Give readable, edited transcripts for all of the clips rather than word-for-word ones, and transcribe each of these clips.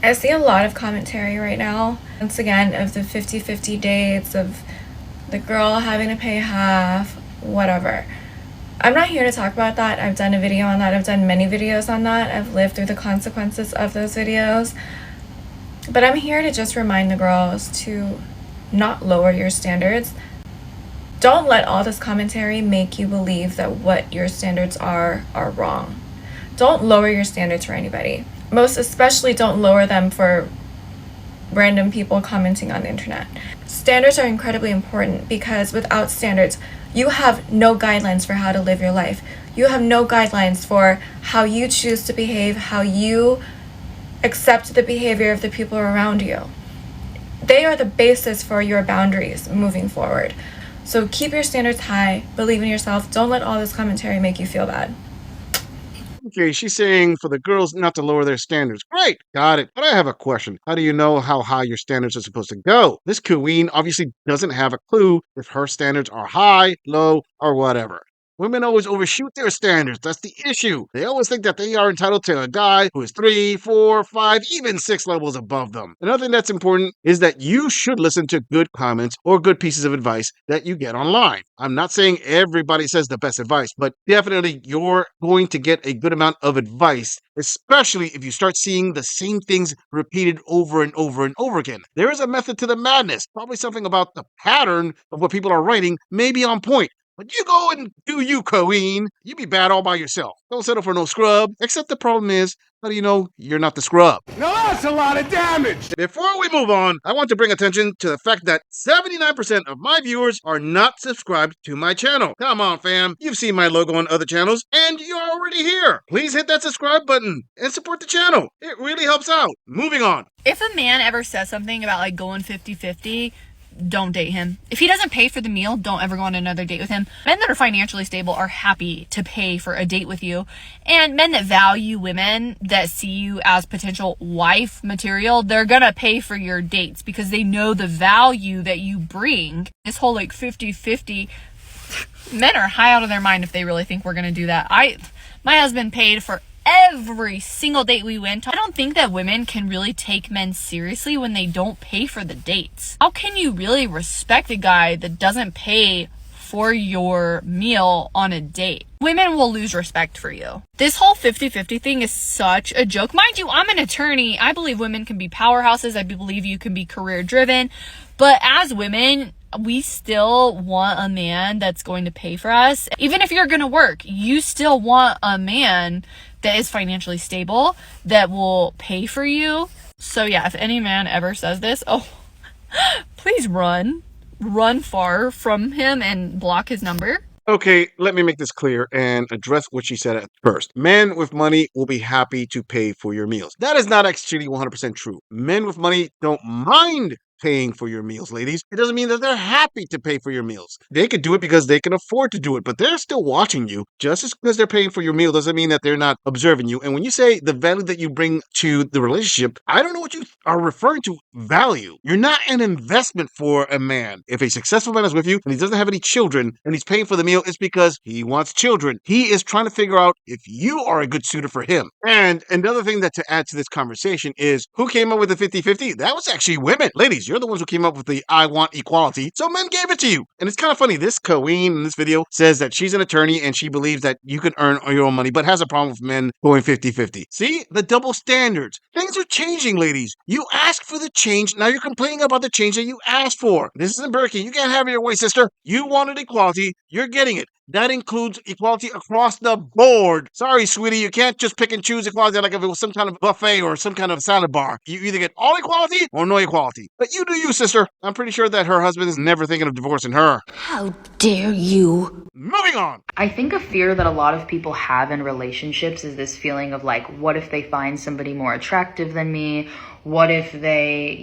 I see a lot of commentary right now, once again, of the 50-50 dates, of the girl having to pay half, whatever. I'm not here to talk about that. I've done a video on that. I've done many videos on that. I've lived through the consequences of those videos. But I'm here to just remind the girls to not lower your standards. Don't let all this commentary make you believe that what your standards are wrong. Don't lower your standards for anybody. Most especially, don't lower them for random people commenting on the internet. Standards are incredibly important because without standards, you have no guidelines for how to live your life. You have no guidelines for how you choose to behave, how you accept the behavior of the people around you. They are the basis for your boundaries moving forward. So keep your standards high, believe in yourself, don't let all this commentary make you feel bad. Okay, she's saying for the girls not to lower their standards. Great, got it. But I have a question. How do you know how high your standards are supposed to go? This queen obviously doesn't have a clue if her standards are high, low, or whatever. Women always overshoot their standards. That's the issue. They always think that they are entitled to a guy who is 3, 4, 5, even 6 levels above them. Another thing that's important is that you should listen to good comments or good pieces of advice that you get online. I'm not saying everybody says the best advice, but definitely you're going to get a good amount of advice, especially if you start seeing the same things repeated over and over and over again. There is a method to the madness. Probably something about the pattern of what people are writing may be on point. But you go and do you, queen. You be bad all by yourself. Don't settle for no scrub. Except the problem is, how do you know you're not the scrub? Now that's a lot of damage! Before we move on, I want to bring attention to the fact that 79% of my viewers are not subscribed to my channel. Come on, fam. You've seen my logo on other channels, and you're already here. Please hit that subscribe button and support the channel. It really helps out. Moving on. If a man ever says something about like going 50-50, don't date him. If he doesn't pay for the meal, don't ever go on another date with him. Men that are financially stable are happy to pay for a date with you. And men that value women, that see you as potential wife material, they're gonna pay for your dates because they know the value that you bring. This whole like 50-50, men are high out of their mind if they really think we're gonna do that. My husband paid for every single date we went on. I don't think that women can really take men seriously when they don't pay for the dates. How can you really respect a guy that doesn't pay for your meal on a date? Women will lose respect for you. This whole 50-50 thing is such a joke. Mind you, I'm an attorney. I believe women can be powerhouses. I believe you can be career driven. But as women, we still want a man that's going to pay for us. Even if you're going to work, you still want a man that is financially stable, that will pay for you. So yeah, if any man ever says this, please run far from him and block his number. Okay, let me make this clear and address what she said at first. Men with money will be happy to pay for your meals. That is not actually 100% true. Men with money don't mind paying for your meals, ladies. It doesn't mean that they're happy to pay for your meals. They could do it because they can afford to do it, but they're still watching you. Just as because they're paying for your meal doesn't mean that they're not observing you. And when you say the value that you bring to the relationship, I don't know what you are referring to value. You're not an investment for a man. If a successful man is with you and he doesn't have any children and he's paying for the meal, it's because he wants children. He is trying to figure out if you are a good suitor for him. And another thing that to add to this conversation is who came up with the 50-50? That was actually women. Ladies, you're the ones who came up with the I want equality, so men gave it to you. And it's kind of funny, this queen in this video says that she's an attorney and she believes that you can earn your own money, but has a problem with men going 50-50. See? The double standards. Things are changing, ladies. You asked for the change, now you're complaining about the change that you asked for. This isn't Berkey. You can't have it your way, sister. You wanted equality, you're getting it. That includes equality across the board. Sorry, sweetie, you can't just pick and choose equality like if it was some kind of buffet or some kind of salad bar. You either get all equality or no equality. But you do you, sister. I'm pretty sure that her husband is never thinking of divorcing her. How dare you? Moving on. I think a fear that a lot of people have in relationships is this feeling of like, what if they find somebody more attractive than me? What if they,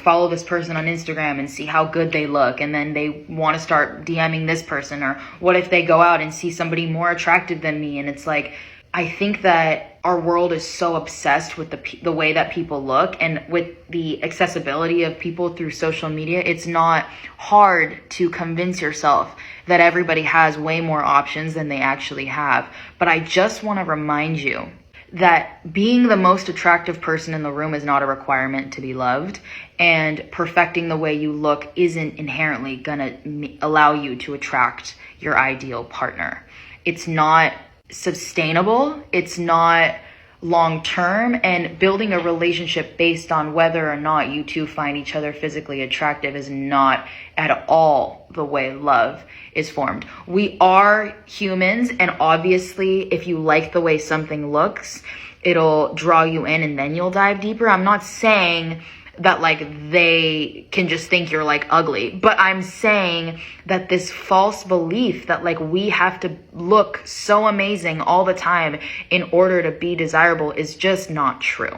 follow this person on Instagram and see how good they look and then they want to start DMing this person? Or what if they go out and see somebody more attractive than me? And it's like, I think that our world is so obsessed with the way that people look, and with the accessibility of people through social media, it's not hard to convince yourself that everybody has way more options than they actually have. But I just want to remind you that being the most attractive person in the room is not a requirement to be loved, and perfecting the way you look isn't inherently gonna allow you to attract your ideal partner. It's not sustainable, it's not long term, and building a relationship based on whether or not you two find each other physically attractive is not at all the way love is formed. We are humans, and obviously if you like the way something looks, it'll draw you in and then you'll dive deeper. I'm not saying that like they can just think you're like ugly, but I'm saying that this false belief that like we have to look so amazing all the time in order to be desirable is just not true.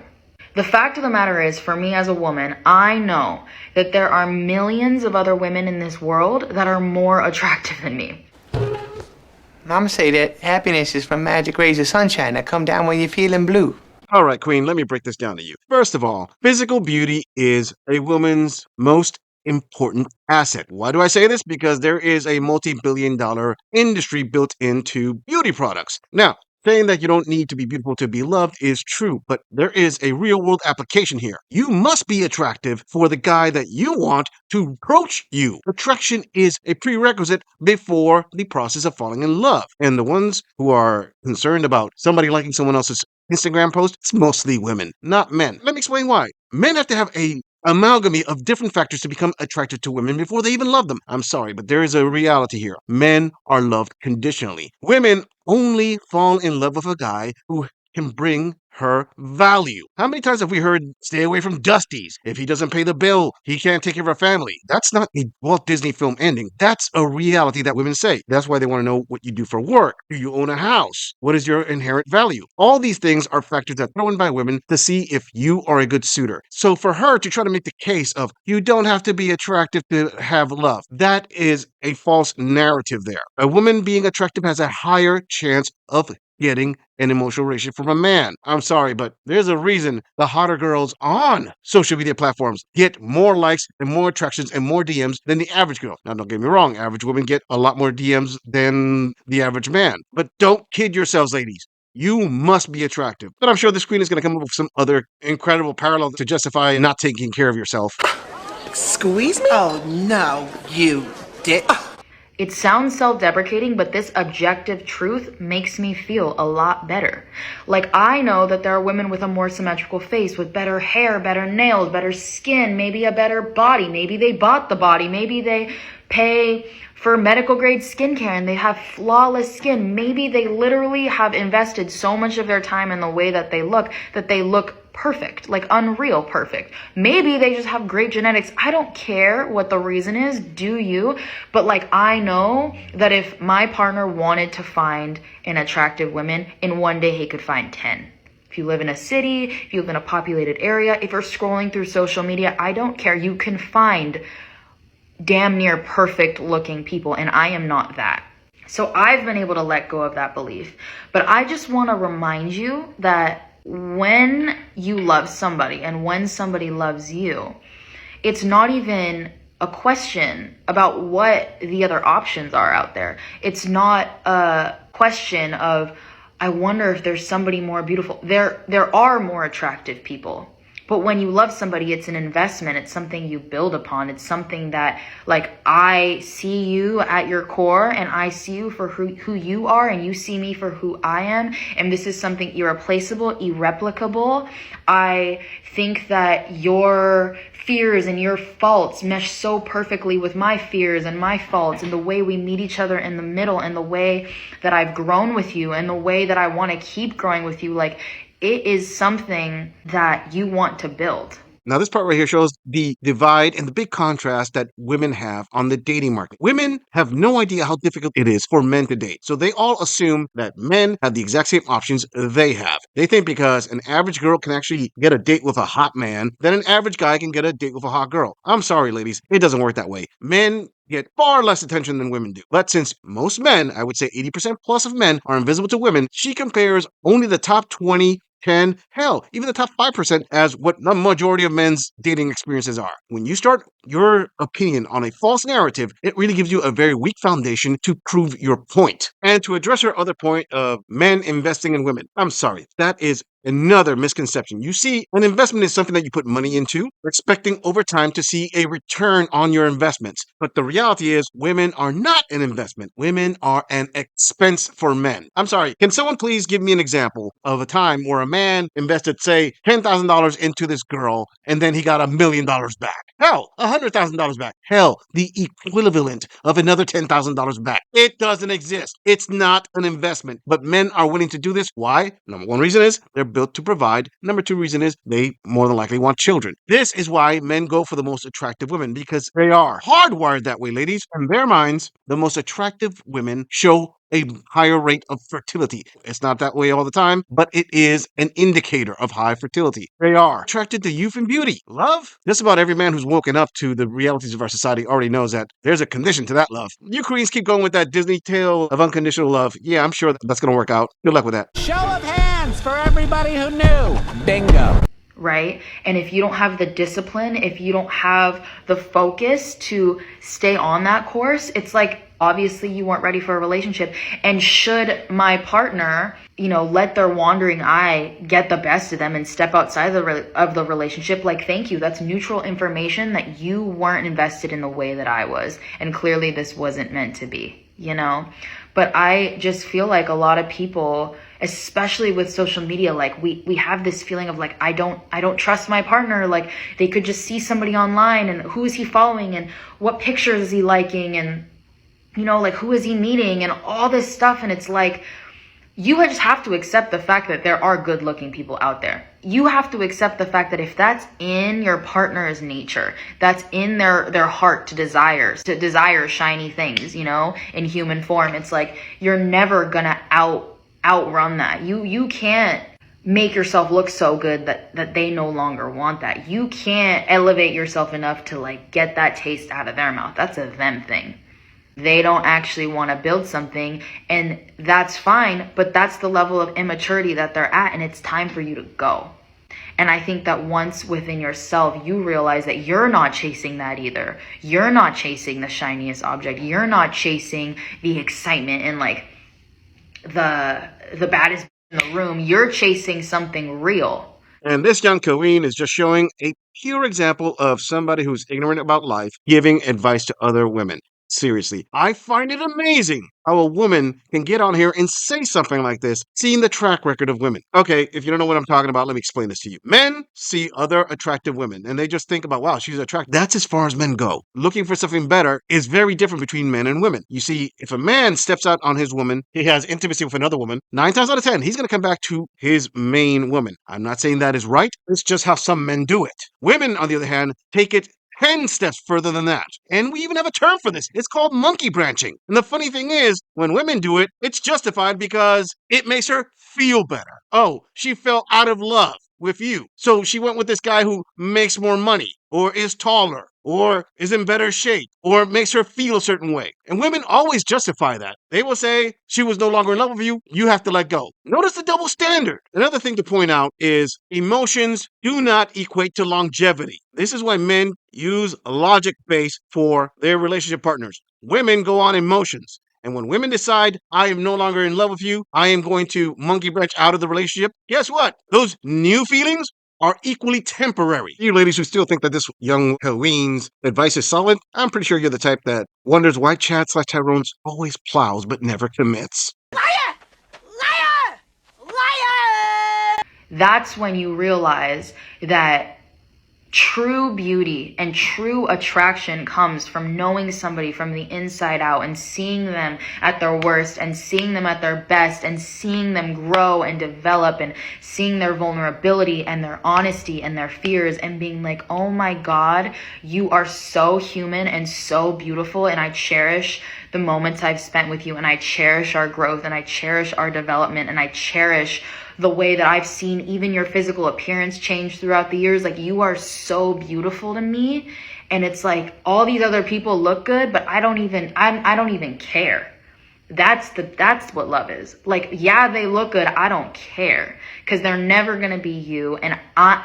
The fact of the matter is, for me as a woman, I know that there are millions of other women in this world that are more attractive than me. Mama say that happiness is from magic rays of sunshine that come down when you're feeling blue. All right, Queen, let me break this down to you. First of all, physical beauty is a woman's most important asset. Why do I say this? Because there is a multi-billion-dollar industry built into beauty products. Now, saying that you don't need to be beautiful to be loved is true, but there is a real-world application here. You must be attractive for the guy that you want to approach you. Attraction is a prerequisite before the process of falling in love. And the ones who are concerned about somebody liking someone else's Instagram post, it's mostly women, not men. Let me explain why. Men have to have a amalgamy of different factors to become attracted to women before they even love them. I'm sorry, but there is a reality here. Men are loved conditionally. Women only fall in love with a guy who can bring her value. How many times have we heard, stay away from Dusty's? If he doesn't pay the bill, he can't take care of our family. That's not a Walt Disney film ending. That's a reality that women say. That's why they want to know what you do for work. Do you own a house? What is your inherent value? All these things are factors that are thrown by women to see if you are a good suitor. So for her to try to make the case of you don't have to be attractive to have love, that is a false narrative there. A woman being attractive has a higher chance of getting an emotional relationship from a man. I'm sorry, but there's a reason the hotter girls on social media platforms get more likes and more attractions and more DMs than the average girl. Now, don't get me wrong, average women get a lot more DMs than the average man. But don't kid yourselves, ladies. You must be attractive. But I'm sure this queen is going to come up with some other incredible parallel to justify not taking care of yourself. Squeeze me? Oh, no, you did. It sounds self-deprecating, but this objective truth makes me feel a lot better. Like, I know that there are women with a more symmetrical face, with better hair, better nails, better skin, maybe a better body. Maybe they bought the body. Maybe they pay for medical grade skincare and they have flawless skin. Maybe they literally have invested so much of their time in the way that they look perfect, like unreal perfect. Maybe they just have great genetics. I don't care what the reason is, do you? But like, I know that if my partner wanted to find an attractive woman, in one day he could find 10. If you live in a city, if you live in a populated area, if you're scrolling through social media, I don't care. You can find damn near perfect looking people, and I am not that. So I've been able to let go of that belief. But I just want to remind you that when you love somebody and when somebody loves you, it's not even a question about what the other options are out there. It's not a question of, I wonder if there's somebody more beautiful. There are more attractive people. But when you love somebody, it's an investment. It's something you build upon. It's something that, like, I see you at your core and I see you for who you are and you see me for who I am. And this is something irreplaceable, irreplicable. I think that your fears and your faults mesh so perfectly with my fears and my faults, and the way we meet each other in the middle, and the way that I've grown with you and the way that I want to keep growing with you. Like, it is something that you want to build. Now, this part right here shows the divide and the big contrast that women have on the dating market. Women have no idea how difficult it is for men to date. So they all assume that men have the exact same options they have. They think because an average girl can actually get a date with a hot man, then an average guy can get a date with a hot girl. I'm sorry, ladies. It doesn't work that way. Men get far less attention than women do. But since most men, I would say 80% plus of men, are invisible to women, she compares only the top 20 10, hell, even the top 5% as what the majority of men's dating experiences are. When you start your opinion on a false narrative, it really gives you a very weak foundation to prove your point. And to address your other point of men investing in women, I'm sorry, that is another misconception. You see, an investment is something that you put money into, expecting over time to see a return on your investments. But the reality is, women are not an investment. Women are an expense for men. I'm sorry, can someone please give me an example of a time where a man invested, say, $10,000 into this girl, and then he got $1 million back? Hell, $100,000 back. Hell, the equivalent of another $10,000 back. It doesn't exist. It's not an investment. But men are willing to do this. Why? Number one reason is they're built to provide. Number two reason is they more than likely want children. This is why men go for the most attractive women, because they are hardwired that way, ladies. In their minds, the most attractive women show a higher rate of fertility. It's not that way all the time, but it is an indicator of high fertility. They are attracted to youth and beauty. Love? Just about every man who's woken up to the realities of our society already knows that there's a condition to that love. You Koreans keep going with that Disney tale of unconditional love. Yeah, I'm sure that's going to work out. Good luck with that. Show of hands for everybody who knew. Bingo. Right? And if you don't have the discipline, if you don't have the focus to stay on that course, it's like, obviously you weren't ready for a relationship. And should my partner, let their wandering eye get the best of them and step outside of the relationship, like, thank you. That's neutral information that you weren't invested in the way that I was. And clearly this wasn't meant to be, But I just feel like a lot of people, especially with social media, like we have this feeling of like, I don't trust my partner. Like, they could just see somebody online and who is he following and what pictures is he liking and like, who is he meeting and all this stuff. And it's like, you just have to accept the fact that there are good looking people out there. You have to accept the fact that if that's in your partner's nature, that's in their heart to desire shiny things, in human form, it's like, you're never gonna outrun that. You can't make yourself look so good that they no longer want that. You can't elevate yourself enough to like get that taste out of their mouth. That's a them thing. They don't actually want to build something, and that's fine, but that's the level of immaturity that they're at, and it's time for you to go. And I think that once within yourself, you realize that you're not chasing that either. You're not chasing the shiniest object. You're not chasing the excitement and like the baddest in the room. You're chasing something real. And this young Korean is just showing a pure example of somebody who's ignorant about life, giving advice to other women. Seriously, I find it amazing how a woman can get on here and say something like this, seeing the track record of women. Okay, if you don't know what I'm talking about, let me explain this to you. Men see other attractive women, and they just think about, wow, she's attractive. That's as far as men go. Looking for something better is very different between men and women. You see, if a man steps out on his woman, he has intimacy with another woman, 9 times out of 10, he's going to come back to his main woman. I'm not saying that is right. It's just how some men do it. Women, on the other hand, take it 10 steps further than that. And we even have a term for this. It's called monkey branching. And the funny thing is, when women do it, it's justified because it makes her feel better. Oh, she fell out of love with you, so she went with this guy who makes more money, or is taller, or is in better shape, or makes her feel a certain way. And women always justify that. They will say, she was no longer in love with you, you have to let go. Notice the double standard. Another thing to point out is emotions do not equate to longevity. This is why men use a logic base for their relationship partners. Women go on emotions. And when women decide, I am no longer in love with you, I am going to monkey branch out of the relationship, guess what? Those new feelings are equally temporary. You ladies who still think that this young Halloween's advice is solid, I'm pretty sure you're the type that wonders why Chad/Tyrone's always plows but never commits. Liar! Liar! Liar! That's when you realize that true beauty and true attraction comes from knowing somebody from the inside out and seeing them at their worst and seeing them at their best and seeing them grow and develop and seeing their vulnerability and their honesty and their fears and being like, oh my God, you are so human and so beautiful, and I cherish the moments I've spent with you, and I cherish our growth, and I cherish our development, and I cherish the way that I've seen even your physical appearance change throughout the years. Like, you are so beautiful to me. And it's like, all these other people look good, but I don't even care. That's what love is. Like, yeah, they look good. I don't care, because they're never going to be you, and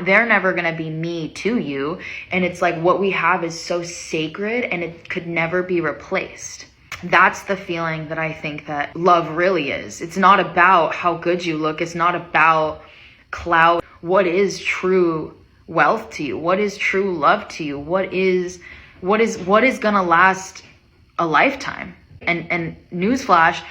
they're never going to be me to you. And it's like, what we have is so sacred and it could never be replaced. That's the feeling that I think that love really is. It's not about how good you look. It's not about clout. What is true wealth to you? What is true love to you? What is gonna last a lifetime? And newsflash,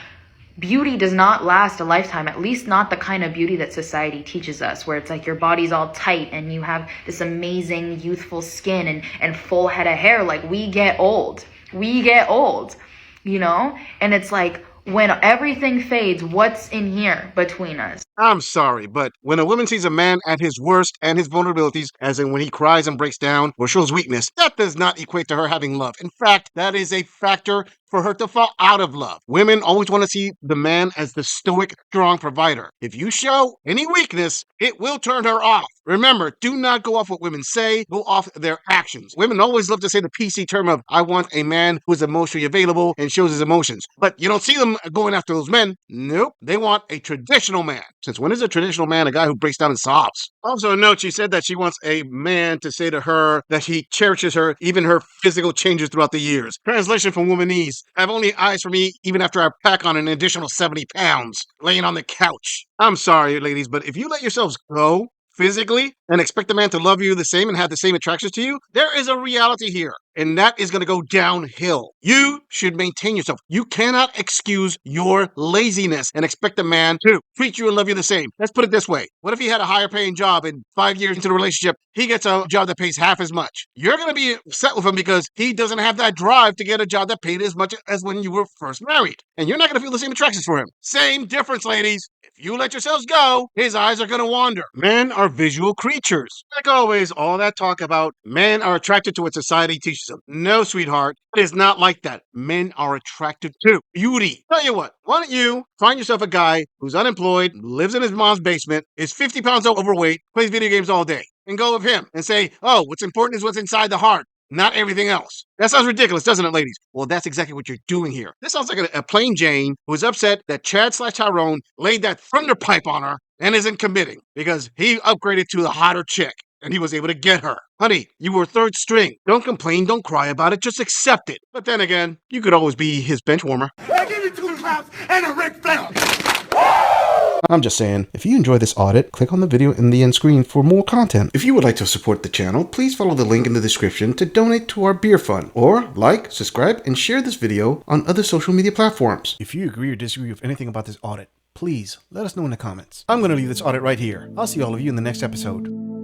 beauty does not last a lifetime, at least not the kind of beauty that society teaches us, where it's like your body's all tight and you have this amazing youthful skin and full head of hair. Like, we get old, you know? And it's like, when everything fades, what's in here between us? I'm sorry, but when a woman sees a man at his worst and his vulnerabilities, as in when he cries and breaks down or shows weakness, that does not equate to her having love. In fact, that is a factor for her to fall out of love. Women always want to see the man as the stoic, strong provider. If you show any weakness, it will turn her off. Remember, do not go off what women say, go off their actions. Women always love to say the PC term of, I want a man who is emotionally available and shows his emotions. But you don't see them going after those men. Nope. They want a traditional man. Since when is a traditional man a guy who breaks down and sobs? Also, note she said that she wants a man to say to her that he cherishes her, even her physical changes throughout the years. Translation from womanese: have only eyes for me even after I pack on an additional 70 pounds laying on the couch. I'm sorry, ladies, but if you let yourselves go physically and expect a man to love you the same and have the same attractions to you, there is a reality here, and that is going to go downhill. You should maintain yourself. You cannot excuse your laziness and expect a man to treat you and love you the same. Let's put it this way. What if he had a higher paying job and 5 years into the relationship, he gets a job that pays half as much? You're going to be upset with him because he doesn't have that drive to get a job that paid as much as when you were first married. And you're not going to feel the same attractions for him. Same difference, ladies. If you let yourselves go, his eyes are going to wander. Men are visual creatures. Like always, all that talk about men are attracted to what society teaches them. No, sweetheart, it is not like that. Men are attracted to beauty. Tell you what, why don't you find yourself a guy who's unemployed, lives in his mom's basement, is 50 pounds overweight, plays video games all day, and go with him and say, oh, what's important is what's inside the heart, not everything else. That sounds ridiculous, doesn't it, ladies? Well, that's exactly what you're doing here. This sounds like a plain Jane who's upset that Chad/Tyrone laid that thunder pipe on her and isn't committing because he upgraded to the hotter chick and he was able to get her. Honey, you were third string. Don't complain, don't cry about it, just accept it. But then again, you could always be his bench warmer. I give you 2 claps and a Ric Flair. I'm just saying, if you enjoy this audit, click on the video in the end screen for more content. If you would like to support the channel, please follow the link in the description to donate to our beer fund, or like, subscribe, and share this video on other social media platforms. If you agree or disagree with anything about this audit, please let us know in the comments. I'm going to leave this audit right here. I'll see all of you in the next episode.